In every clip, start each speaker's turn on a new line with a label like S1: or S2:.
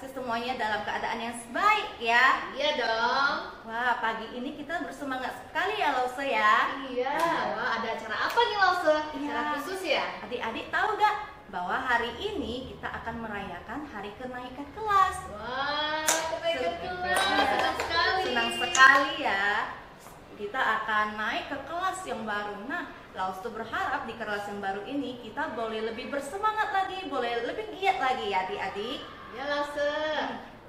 S1: pasti semuanya dalam keadaan yang baik ya.
S2: Iya dong.
S1: Wah, pagi ini kita bersemangat sekali ya Lause ya.
S2: Iya. Wah, ada acara apa nih Lause?
S1: Iya.
S2: Acara khusus ya?
S1: Adik-adik tahu gak bahwa hari ini kita akan merayakan hari kenaikan kelas.
S2: Wah, kenaikan kelas. Senang sekali.
S1: Senang sekali ya. Kita akan naik ke kelas yang baru. Nah, Lause berharap di kelas yang baru ini kita boleh lebih bersemangat lagi, boleh lebih giat lagi ya adik-adik.
S2: Ya Lause.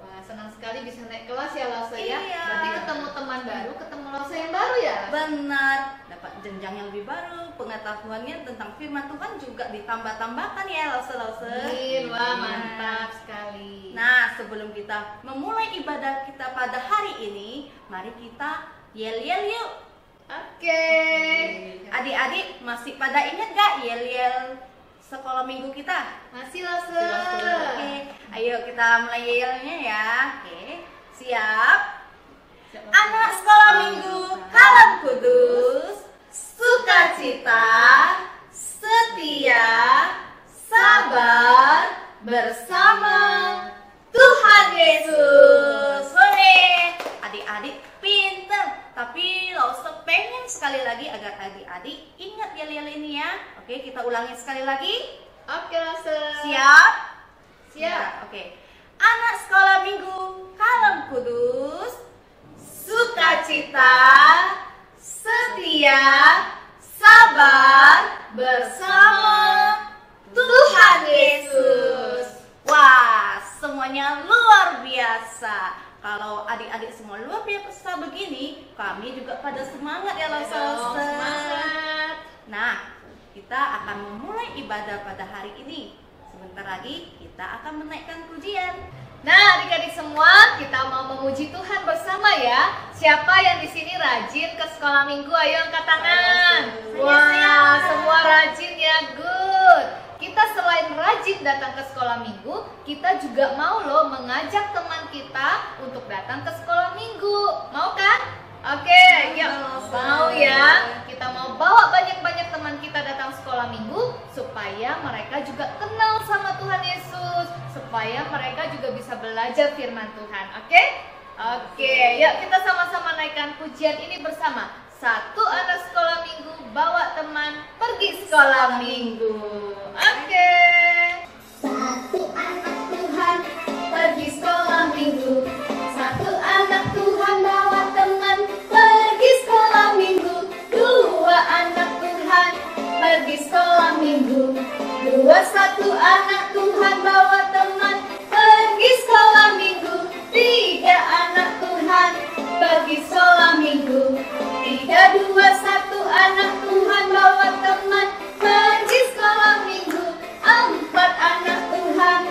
S2: Wah, senang sekali bisa naik kelas ya Lause ya.
S1: Iya.
S2: Berarti ketemu teman baru, ketemu Lause yang baru ya?
S1: Benar, dapat jenjang yang lebih baru, pengetahuannya tentang firman Tuhan juga ditambah-tambahkan ya Lause.
S2: Amin. Wah, mantap sekali.
S1: Nah, sebelum kita memulai ibadah kita pada hari ini, mari kita yel-yel yuk.
S2: Oke.
S1: Adik-adik masih pada ingat gak yel-yel sekolah minggu kita?
S2: Masih Lause.
S1: Oke, ayo kita mulai yel-yelnya ya. Oke, siap. Anak sekolah minggu, kalem kudus, sukacita, setia, sabar, bersama Tuhan Yesus. Boleh. Adik-adik pinter, tapi Lause pengen sekali lagi agar adik-adik ingat yel-yel ini ya. Oke, kita ulangi sekali lagi.
S2: Oke Lause.
S1: Siap?
S2: Siap.
S1: Oke. Anak sekolah minggu, kalem kudus, sukacita, setia, sabar, bersama Tuhan Yesus. Wah, semuanya luar biasa. Kalau adik-adik semua luar biasa begini, kami juga pada semangat ya Lause.
S2: Semangat.
S1: Nah, kita akan memulai ibadah pada hari ini. Sebentar lagi kita akan menaikkan pujian.
S2: Nah, adik-adik semua, kita mau memuji Tuhan bersama ya. Siapa yang di sini rajin ke sekolah minggu? Ayo angkat tangan. Wah, semua rajin ya, good. Kita selain rajin datang ke sekolah minggu, kita juga mau loh mengajak teman kita untuk datang ke sekolah minggu. Mau kan? Oke, yuk. Mau ya? Kita mau bawa banyak-banyak teman kita datang sekolah minggu supaya mereka juga kenal sama Tuhan Yesus, supaya mereka juga bisa belajar firman Tuhan. Oke? Oke, yuk kita sama-sama naikkan pujian ini bersama. Satu anak sekolah minggu bawa teman pergi sekolah minggu. Oke.
S3: Satu anak Tuhan pergi sekolah minggu. Satu anak Tuhan bawa teman pergi sekolah minggu. Dua anak Tuhan pergi sekolah minggu. Satu anak Tuhan bawa teman pergi sekolah minggu. Tiga anak Tuhan pergi sekolah minggu. Satu anak Tuhan bawa teman pergi sekolah minggu. Empat anak Tuhan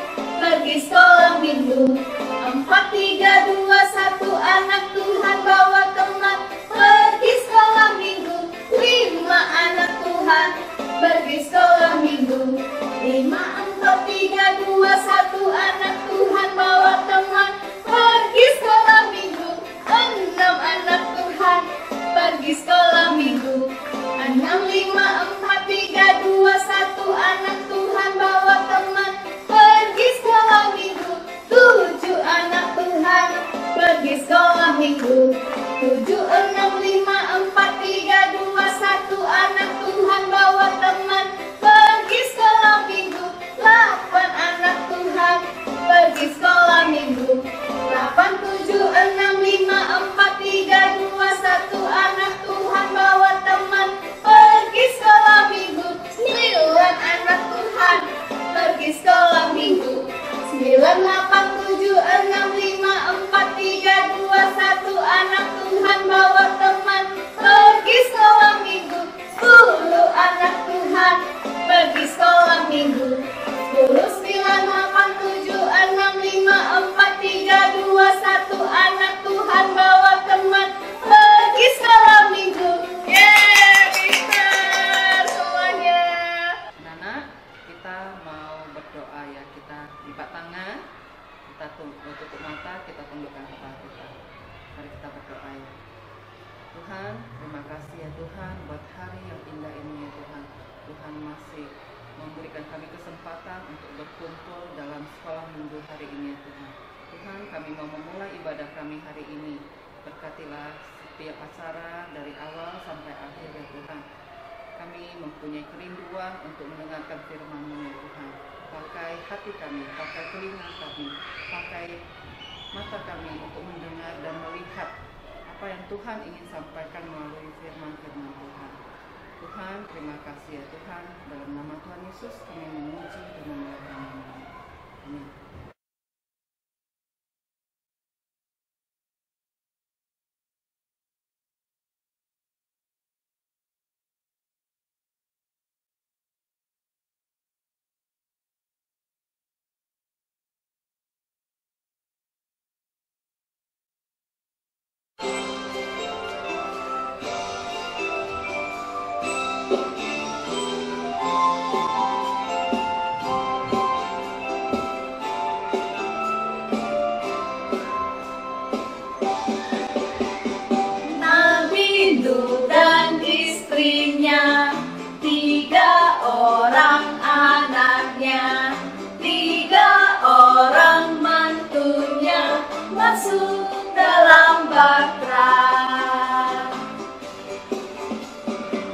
S3: pergi sekolah minggu. Satu anak Tuhan bawa teman pergi sekolah minggu. Lima anak Tuhan pergi sekolah minggu. 5, 4, 3
S4: memberikan kami kesempatan untuk berkumpul dalam sekolah minggu hari ini, Tuhan. Tuhan, kami mau memulai ibadah kami hari ini. Berkatilah setiap acara dari awal sampai akhir, ya Tuhan. Kami mempunyai kerinduan untuk mendengarkan firman-Mu, ya Tuhan. Pakai hati kami, pakai telinga kami, pakai mata kami untuk mendengar dan melihat apa yang Tuhan ingin sampaikan melalui firman-firman Tuhan. Tuhan, terima kasih ya Tuhan. Dalam nama Tuhan Yesus kami memuji dan memuliakan nama-Mu. Amin.
S3: Nabi Nuh dan istrinya, 3 orang anaknya, 3 orang mantunya masuk dalam bahtera.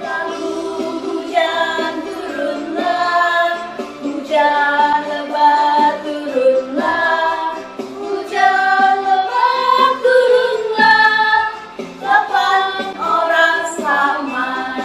S3: Lalu hujan turunlah, hujan lebat turunlah, hujan lebat turunlah, 8 orang selamat.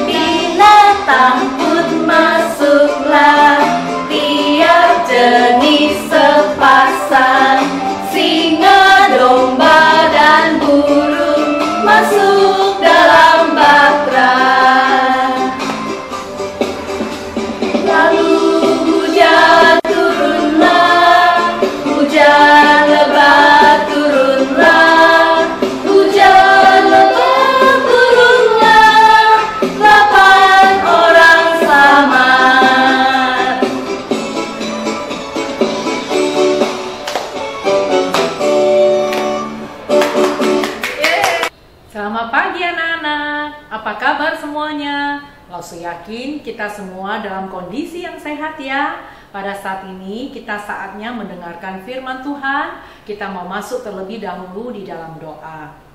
S3: Binatang pun masuklah, tiap jenis sepasang, singa, domba, dan burung masuk dalam bahtera. Lalu hujan turunlah, hujan lebat turunlah, hujan lebat turunlah, 8 orang selamat.
S5: Selamat pagi anak-anak, apa kabar semuanya? Langsung yakin kita semua dalam kondisi yang sehat ya. Pada saat ini kita saatnya mendengarkan firman Tuhan. Kita mau masuk terlebih dahulu di dalam doa.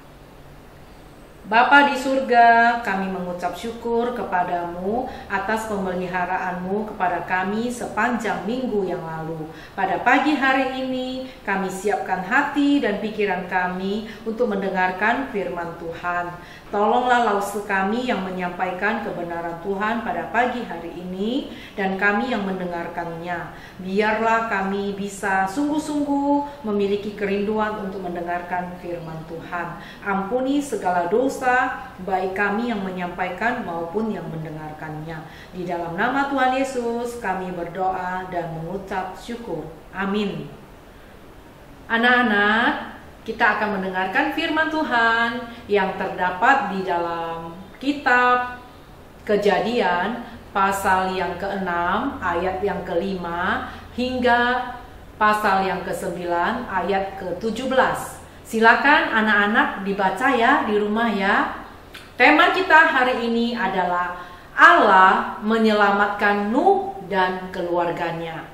S5: Bapa di surga, kami mengucap syukur kepadamu atas pemeliharaanmu kepada kami sepanjang minggu yang lalu. Pada pagi hari ini, kami siapkan hati dan pikiran kami untuk mendengarkan firman Tuhan. Tolonglah lause kami yang menyampaikan kebenaran Tuhan pada pagi hari ini dan kami yang mendengarkannya. Biarlah kami bisa sungguh-sungguh memiliki kerinduan untuk mendengarkan firman Tuhan. Ampuni segala dosa baik kami yang menyampaikan maupun yang mendengarkannya. Di dalam nama Tuhan Yesus kami berdoa dan mengucap syukur. Amin. Anak-anak, kita akan mendengarkan firman Tuhan yang terdapat di dalam kitab Kejadian pasal yang ke-6 ayat yang ke-5 hingga pasal yang ke-9 ayat ke-17. Silakan anak-anak dibaca ya di rumah ya. Tema kita hari ini adalah Allah menyelamatkan Nuh dan keluarganya.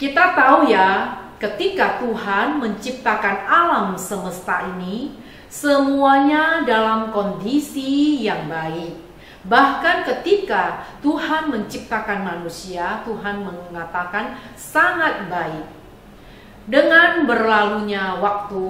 S5: Kita tahu ya, ketika Tuhan menciptakan alam semesta ini, semuanya dalam kondisi yang baik. Bahkan ketika Tuhan menciptakan manusia, Tuhan mengatakan sangat baik. Dengan berlalunya waktu,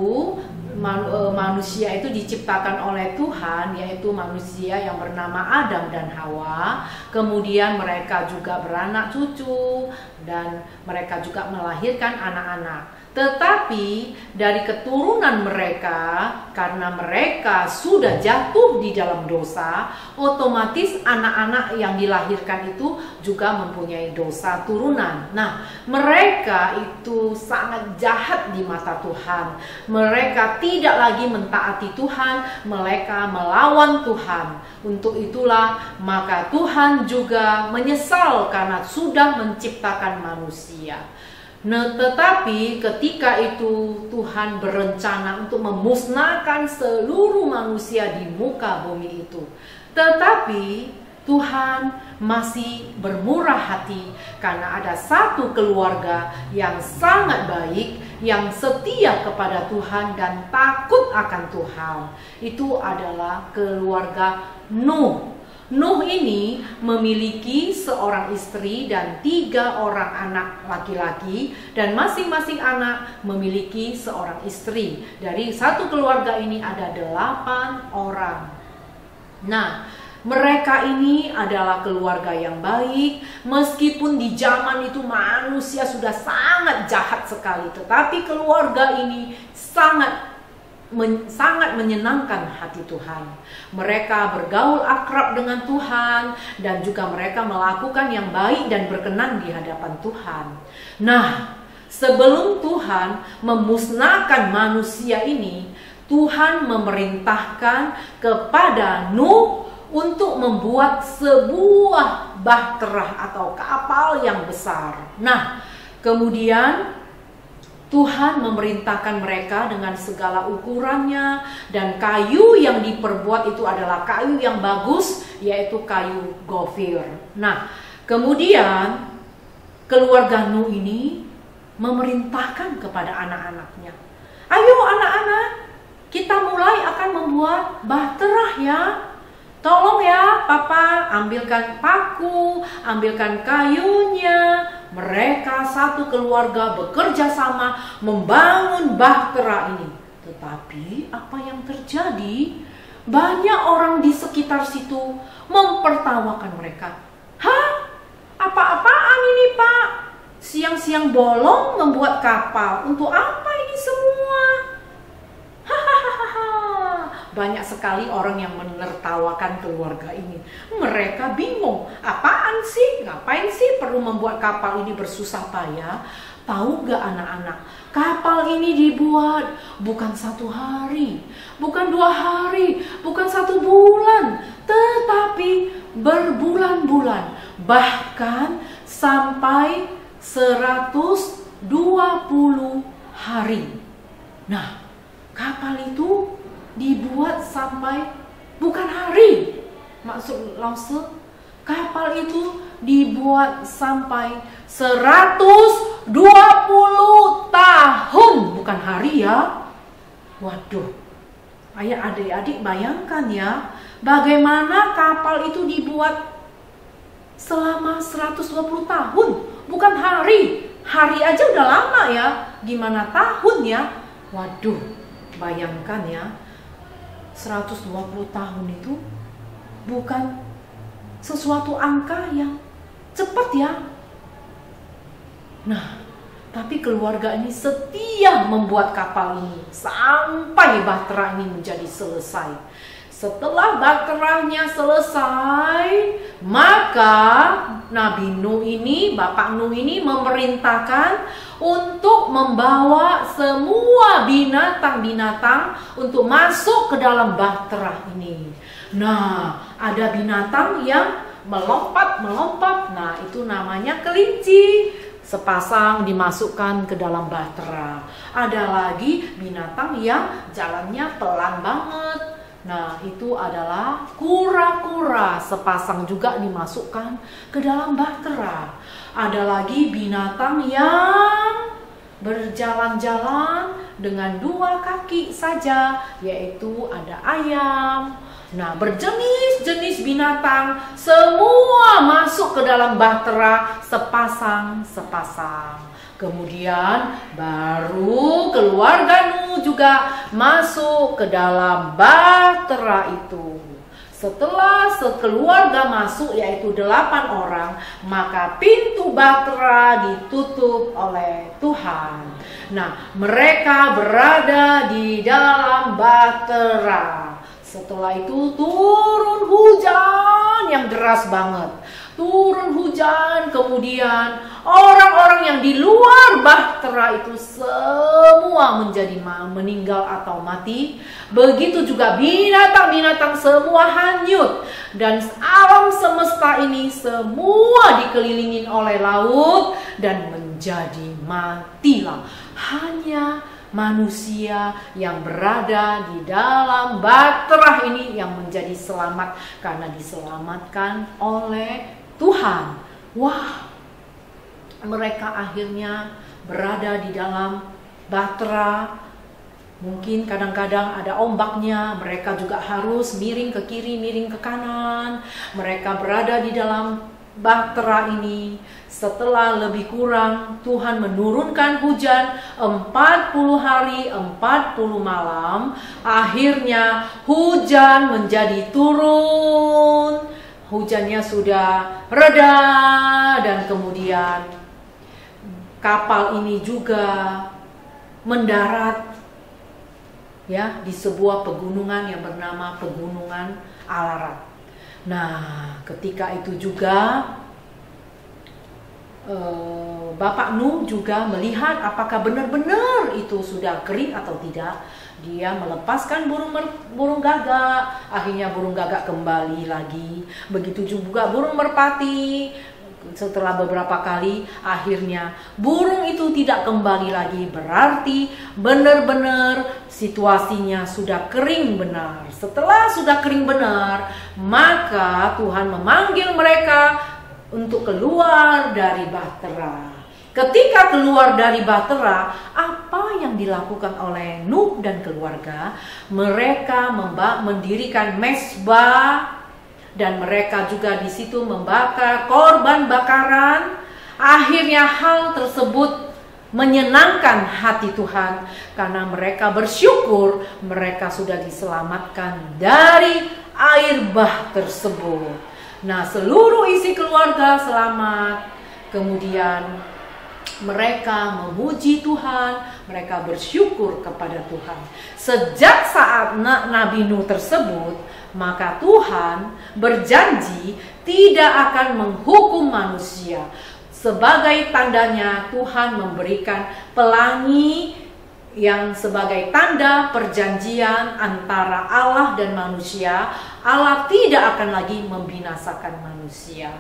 S5: manusia itu diciptakan oleh Tuhan, yaitu manusia yang bernama Adam dan Hawa. Kemudian mereka juga beranak cucu dan mereka juga melahirkan anak-anak. Tetapi dari keturunan mereka, karena mereka sudah jatuh di dalam dosa, otomatis anak-anak yang dilahirkan itu juga mempunyai dosa turunan. Nah, mereka itu sangat jahat di mata Tuhan. Mereka tidak lagi mentaati Tuhan, mereka melawan Tuhan. Untuk itulah maka Tuhan juga menyesal karena sudah menciptakan manusia. Nah, tetapi ketika itu Tuhan berencana untuk memusnahkan seluruh manusia di muka bumi itu. Tetapi Tuhan masih bermurah hati karena ada satu keluarga yang sangat baik, yang setia kepada Tuhan dan takut akan Tuhan. Itu adalah keluarga Nuh. Nuh ini memiliki seorang istri dan 3 orang anak laki-laki, dan masing-masing anak memiliki seorang istri. Dari satu keluarga ini ada 8 orang. Nah, mereka ini adalah keluarga yang baik, meskipun di zaman itu manusia sudah sangat jahat sekali, tetapi keluarga ini sangat menyenangkan hati Tuhan. Mereka bergaul akrab dengan Tuhan dan juga mereka melakukan yang baik dan berkenan di hadapan Tuhan. Nah, sebelum Tuhan memusnahkan manusia ini, Tuhan memerintahkan kepada Nuh untuk membuat sebuah bahtera atau kapal yang besar. Nah, kemudian Tuhan memerintahkan mereka dengan segala ukurannya, dan kayu yang diperbuat itu adalah kayu yang bagus, yaitu kayu gofir. Nah, kemudian keluarga Nuh ini memerintahkan kepada anak-anaknya, ayo anak-anak, kita mulai akan membuat bahtera ya. Tolong ya papa, ambilkan paku, ambilkan kayunya. Mereka satu keluarga bekerja sama membangun bahtera ini. Tetapi apa yang terjadi? Banyak orang di sekitar situ mempertawakan mereka. Hah? Apa-apaan ini pak? Siang-siang bolong membuat kapal. Untuk apa ini semua? Hahaha. Banyak sekali orang yang menertawakan keluarga ini. Mereka bingung, apaan sih? Ngapain sih perlu membuat kapal ini bersusah payah? Tahu gak anak-anak, kapal ini dibuat bukan 1 hari, bukan 2 hari, bukan 1 bulan, tetapi berbulan-bulan, bahkan sampai 120 hari. Nah, kapal itu dibuat sampai bukan hari, maksud kapal itu dibuat sampai 120 tahun, bukan hari ya. Waduh, ayah adik-adik bayangkan ya, bagaimana kapal itu dibuat selama 120 tahun, bukan hari. Hari aja udah lama ya, gimana tahun ya. Waduh, bayangkan ya, 120 tahun itu bukan sesuatu angka yang cepat ya. Nah, tapi keluarga ini setia membuat kapal ini sampai bahtera ini menjadi selesai. Setelah bahteranya selesai, maka Nabi Nuh ini, Bapak Nuh ini memerintahkan untuk membawa semua binatang-binatang untuk masuk ke dalam bahtera ini. Nah, ada binatang yang melompat-melompat. Nah, itu namanya kelinci. Sepasang dimasukkan ke dalam bahtera. Ada lagi binatang yang jalannya pelan banget. Nah, itu adalah kura-kura, sepasang juga dimasukkan ke dalam bahtera. Ada lagi binatang yang berjalan-jalan dengan 2 kaki saja, yaitu ada ayam. Nah, berjenis-jenis binatang semua masuk ke dalam bahtera sepasang-sepasang. Kemudian baru keluarga Nuh juga masuk ke dalam bahtera itu. Setelah sekeluarga masuk, yaitu 8 orang, maka pintu Bahtera ditutup oleh Tuhan. Nah, mereka berada di dalam Bahtera. Setelah itu turun hujan yang deras banget. Turun hujan, kemudian orang-orang yang di luar Bahtera itu semua menjadi meninggal atau mati. Begitu juga binatang-binatang semua hanyut. Dan alam semesta ini semua dikelilingin oleh laut dan menjadi matilah. Hanya manusia yang berada di dalam Bahtera ini yang menjadi selamat karena diselamatkan oleh Tuhan. Wah, mereka akhirnya berada di dalam Bahtera. Mungkin kadang-kadang ada ombaknya, mereka juga harus miring ke kiri, miring ke kanan. Mereka berada di dalam Bahtera ini. Setelah lebih kurang Tuhan menurunkan hujan 40 hari 40 malam. Akhirnya hujan menjadi turun. Hujannya sudah reda dan kemudian kapal ini juga mendarat ya di sebuah pegunungan yang bernama Pegunungan Ararat. Nah, ketika itu juga Bapak Nuh juga melihat apakah benar-benar itu sudah kering atau tidak. Dia melepaskan burung gagak, akhirnya burung gagak kembali lagi. Begitu juga burung merpati. Setelah beberapa kali, akhirnya burung itu tidak kembali lagi. Berarti benar-benar situasinya sudah kering benar. Setelah sudah kering benar, maka Tuhan memanggil mereka untuk keluar dari Bahtera. Ketika keluar dari Bahtera, apa yang dilakukan oleh Nuh dan keluarga? Mereka mendirikan mezbah dan mereka juga di situ membakar korban bakaran. Akhirnya hal tersebut menyenangkan hati Tuhan karena mereka bersyukur mereka sudah diselamatkan dari air bah tersebut. Nah, seluruh isi keluarga selamat. Kemudian mereka memuji Tuhan, mereka bersyukur kepada Tuhan. Sejak saat Nabi Nuh tersebut, maka Tuhan berjanji tidak akan menghukum manusia. Sebagai tandanya Tuhan memberikan pelangi yang sebagai tanda perjanjian antara Allah dan manusia. Allah tidak akan lagi membinasakan manusia.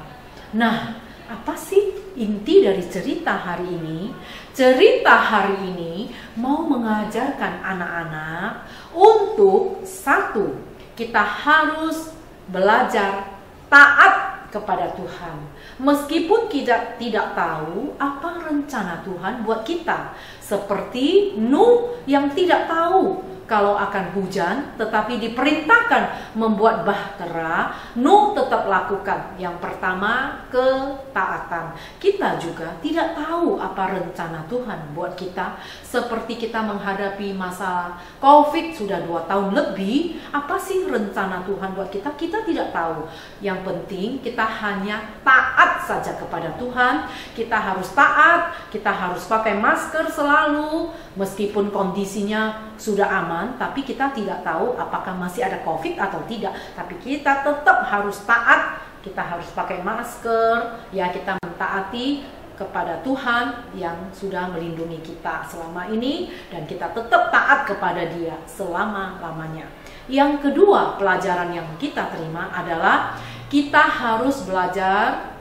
S5: Nah, apa sih inti dari cerita hari ini? Cerita hari ini mau mengajarkan anak-anak untuk satu, kita harus belajar taat kepada Tuhan. Meskipun kita tidak tahu apa rencana Tuhan buat kita. Seperti Nuh yang tidak tahu kalau akan hujan, tetapi diperintahkan membuat bahtera, Nuh tetap lakukan. Yang pertama, ketaatan. Kita juga tidak tahu apa rencana Tuhan buat kita. Seperti kita menghadapi masalah COVID sudah 2 tahun lebih, apa sih rencana Tuhan buat kita? Kita tidak tahu. Yang penting kita hanya taat saja kepada Tuhan. Kita harus taat, kita harus pakai masker selalu, meskipun kondisinya sudah aman, tapi kita tidak tahu apakah masih ada COVID atau tidak. Tapi kita tetap harus taat, kita harus pakai masker, ya kita mentaati kepada Tuhan yang sudah melindungi kita selama ini, dan kita tetap taat kepada Dia selama-lamanya. Yang kedua, pelajaran yang kita terima adalah kita harus belajar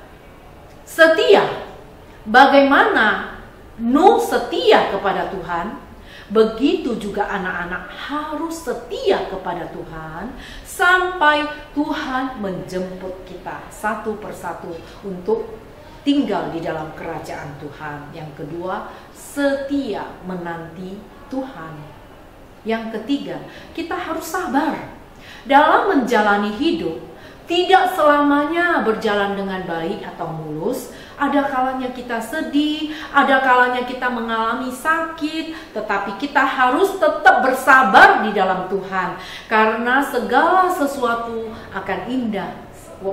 S5: setia. Bagaimana Nuh setia kepada Tuhan, begitu juga anak-anak harus setia kepada Tuhan sampai Tuhan menjemput kita satu persatu untuk tinggal di dalam kerajaan Tuhan. Yang kedua, setia menanti Tuhan. Yang ketiga, kita harus sabar dalam menjalani hidup. Tidak selamanya berjalan dengan baik atau mulus. Ada kalanya kita sedih, ada kalanya kita mengalami sakit, tetapi kita harus tetap bersabar di dalam Tuhan, karena segala sesuatu akan indah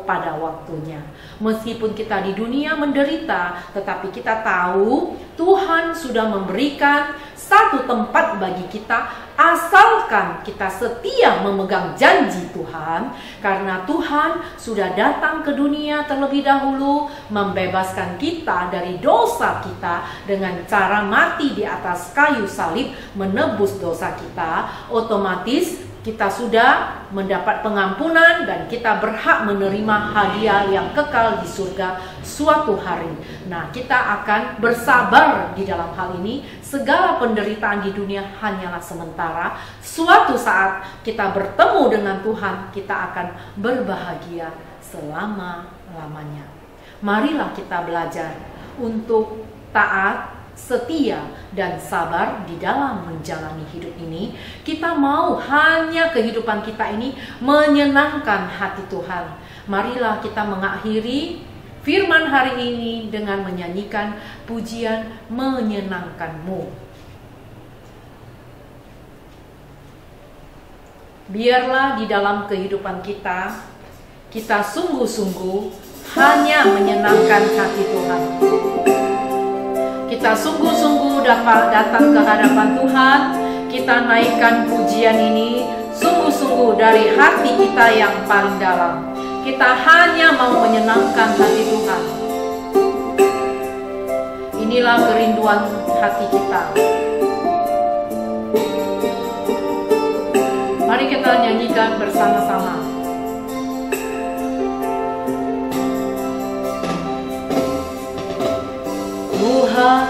S5: pada waktunya. Meskipun kita di dunia menderita, tetapi kita tahu Tuhan sudah memberikan satu tempat bagi kita, asalkan kita setia memegang janji Tuhan. Karena Tuhan sudah datang ke dunia terlebih dahulu, membebaskan kita dari dosa kita dengan cara mati di atas kayu salib, menebus dosa kita. Otomatis kita sudah mendapat pengampunan dan kita berhak menerima hadiah yang kekal di surga suatu hari. Nah, kita akan bersabar di dalam hal ini. Segala penderitaan di dunia hanyalah sementara. Suatu saat kita bertemu dengan Tuhan, kita akan berbahagia selama-lamanya. Marilah kita belajar untuk taat, setia, dan sabar di dalam menjalani hidup ini. Kita mau hanya kehidupan kita ini menyenangkan hati Tuhan. Marilah kita mengakhiri firman hari ini dengan menyanyikan pujian menyenangkanmu. Biarlah di dalam kehidupan kita, kita sungguh-sungguh hanya menyenangkan hati Tuhan. Kita sungguh-sungguh dapat datang ke hadapan Tuhan. Kita naikkan pujian ini sungguh-sungguh dari hati kita yang paling dalam. Kita hanya mau menyenangkan hati Tuhan. Inilah kerinduan hati kita. Mari kita nyanyikan bersama-sama. Tuhan,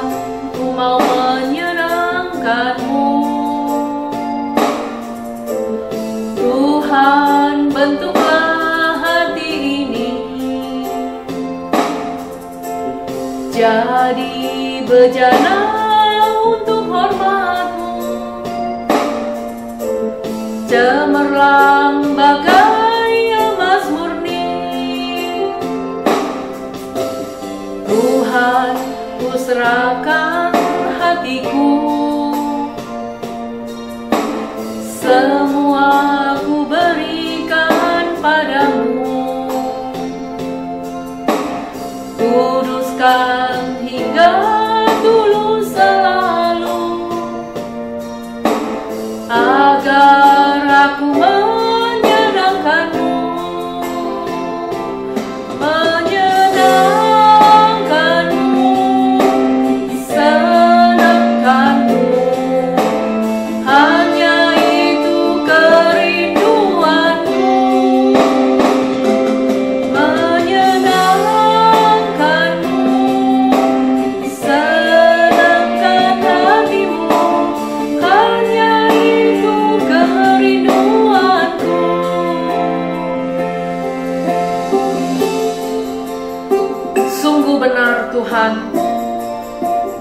S5: ku mau menyenangkan-Mu. Tuhan, bentuklah hati ini jadi bejana untuk hormat-Mu, cemerlang bagai emas murni. Tuhan, ku serahkan hatiku, semua ku berikan padamu. Kuduskan hingga tulus selalu, agar aku menyenangkan-Mu. Tuhan,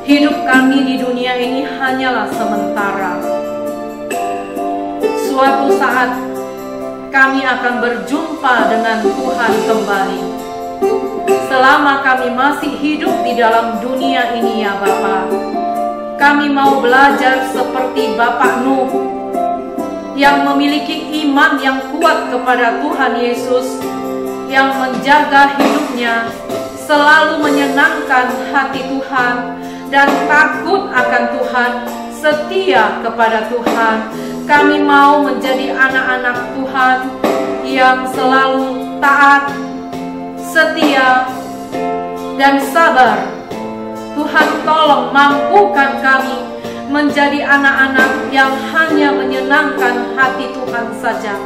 S5: hidup kami di dunia ini hanyalah sementara. Suatu saat kami akan berjumpa dengan Tuhan kembali. Selama kami masih hidup di dalam dunia ini ya Bapa, kami mau belajar seperti Bapak Nuh yang memiliki iman yang kuat kepada Tuhan Yesus, yang menjaga hidupnya selalu menyenangkan hati Tuhan dan takut akan Tuhan, setia kepada Tuhan. Kami mau menjadi anak-anak Tuhan yang selalu taat, setia, dan sabar. Tuhan, tolong mampukan kami menjadi anak-anak yang hanya menyenangkan hati Tuhan saja.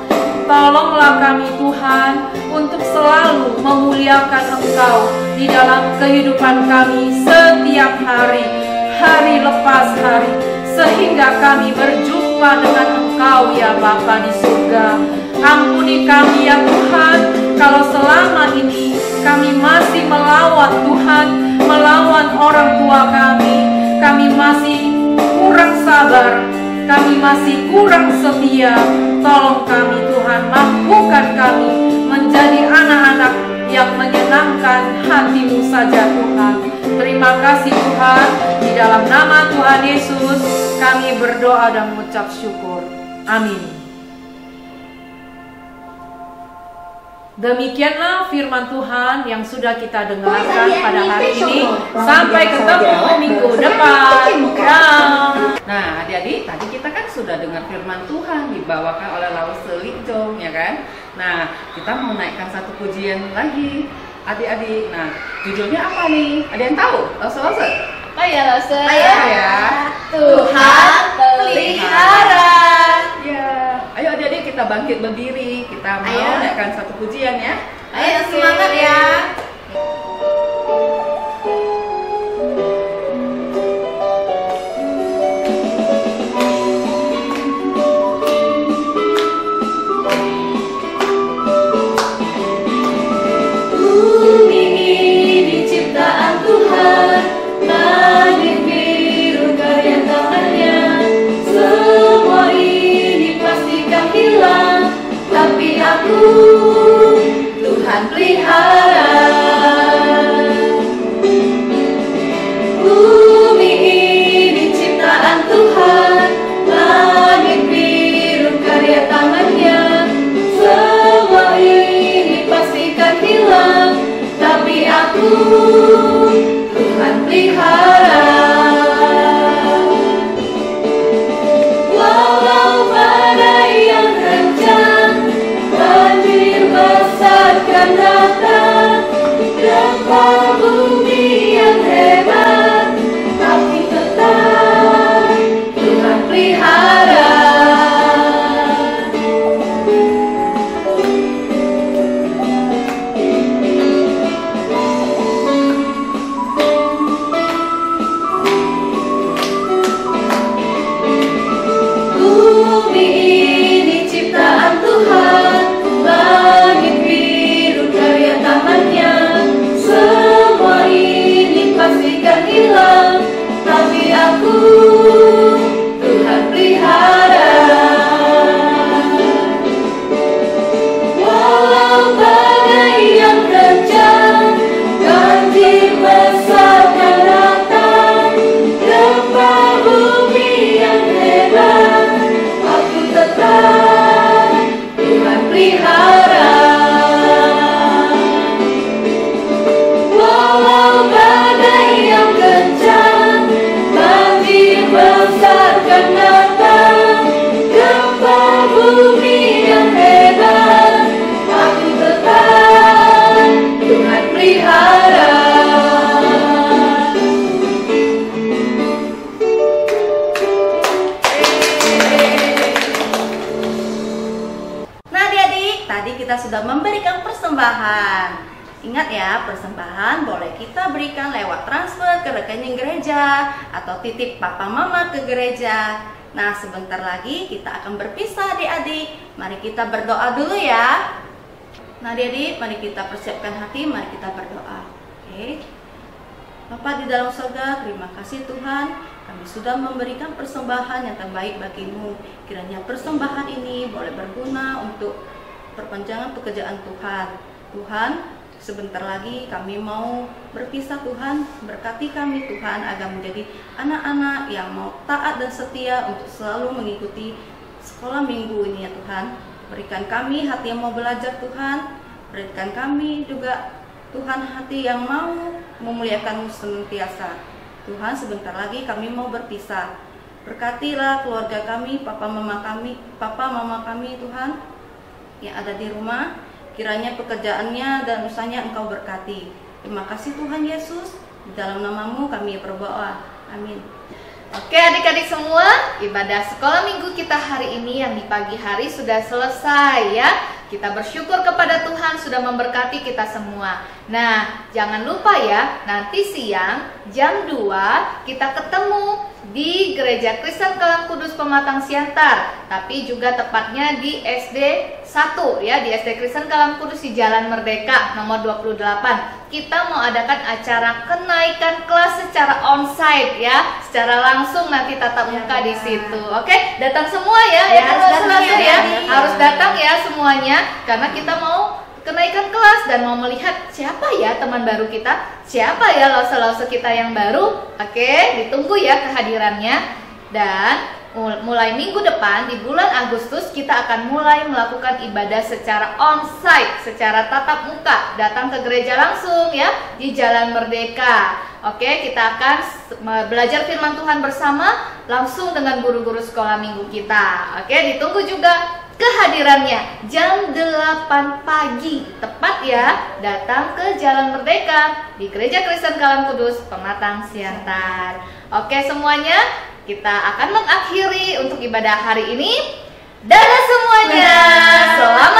S5: Tolonglah kami Tuhan untuk selalu memuliakan Engkau di dalam kehidupan kami setiap hari, hari lepas hari, sehingga kami berjumpa dengan Engkau ya Bapa di surga. Ampuni kami ya Tuhan, kalau selama ini kami masih melawan Tuhan, melawan orang tua kami masih kurang sabar, kami masih kurang setia. Tolong kami Tuhan, mampukan kami menjadi anak-anak yang menyenangkan hati-Mu saja Tuhan. Tuhan Yesus, kami berdoa dan mengucap syukur. Amin. Demikianlah firman Tuhan yang sudah kita dengarkan pada hari ini. Sampai ketemu minggu depan.
S4: Nah, adik-adik, tadi kita kan sudah dengar firman Tuhan dibawakan oleh Lause Lijong, ya kan? Nah, kita mau naikkan satu pujian lagi, adik-adik. Nah, judulnya apa nih? Ada yang tahu? Lause?
S2: Oh ya, Lause.
S4: Ya.
S2: Tuhan pelihara.
S4: Ya. Ayo adik-adik, kita bangkit berdiri. Kita mau naikkan satu pujian ya.
S1: Ayo semangat ya.
S3: Bumi ini ciptaan Tuhan, langit biru karya tangannya. Semua ini pastikan hilang, tapi aku Tuhan pelihara. Bumi ini ciptaan Tuhan, langit biru karya tangannya. Semua ini pastikan hilang, tapi aku Tuhan pelihara. Walau badai yang kencang, banjir besar kan datang, gempa bumi yang hebat, tapi tetap Tuhan pelihara. Bumi ini ciptaan Tuhan, langit biru karya tangannya. Semua ini pastikan hilang, tapi aku Tuhan pelihara. Walau badai yang kencang, banjir besar kan datang, gempa bumi yang hebat, aku tetap Tuhan pelihara. Walau badai yang kencang, banjir besar kan datang, gempa bumi yang hebat, aku tetap Tuhan pelihara.
S1: Nah adik-adik, tadi kita sudah memberikan persembahan. Ingat ya, persembahan boleh kita berikan lewat transfer ke rekening gereja atau titip papa mama ke gereja. Nah sebentar lagi kita akan berpisah adik-adik. Mari kita berdoa dulu ya. Nah adik-adik, mari kita persiapkan hati, mari kita berdoa. Oke. Bapa di dalam surga, terima kasih Tuhan, kami sudah memberikan persembahan yang terbaik bagimu. Kiranya persembahan ini boleh berguna untuk perpanjangan pekerjaan Tuhan. Tuhan, sebentar lagi kami mau berpisah Tuhan. Berkati kami Tuhan agar menjadi anak-anak yang mau taat dan setia untuk selalu mengikuti sekolah minggu ini ya Tuhan. Berikan kami hati yang mau belajar Tuhan. Berikan kami juga Tuhan hati yang mau memuliakan-Mu senantiasa. Tuhan, sebentar lagi kami mau berpisah. Berkatilah keluarga kami, papa mama kami Tuhan yang ada di rumah. Kiranya pekerjaannya dan usahanya Engkau berkati. Terima kasih Tuhan Yesus. Di dalam nama-Mu kami berdoa. Amin.
S2: Oke adik-adik semua, ibadah sekolah minggu kita hari ini yang di pagi hari sudah selesai ya. Kita bersyukur kepada Tuhan sudah memberkati kita semua. Nah, jangan lupa ya, nanti siang jam 2 kita ketemu di Gereja Kristen Kelam Kudus Pematang Siantar, tapi juga tepatnya di SD 1 ya, di SD Kristen Kelam Kudus di Jalan Merdeka nomor 28. Kita mau adakan acara kenaikan kelas secara onsite ya, secara langsung nanti tatap muka di situ. Oke, datang semua ya,
S1: Ya, harus datang ya,
S2: harus datang ya semuanya, karena kita mau kenaikan kelas dan mau melihat siapa ya teman baru kita, siapa ya lause-lause kita yang baru. Oke, ditunggu ya kehadirannya. Dan mulai minggu depan di bulan Agustus kita akan mulai melakukan ibadah secara onsite, secara tatap muka, datang ke gereja langsung ya di Jalan Merdeka. Oke, kita akan belajar firman Tuhan bersama langsung dengan guru-guru sekolah minggu kita. Oke, ditunggu juga kehadirannya jam 8 pagi tepat ya, datang ke Jalan Merdeka di Gereja Kristen Kalam Kudus, Pematang Siantar. Oke semuanya, kita akan mengakhiri untuk ibadah hari ini. Dadah semuanya, selamat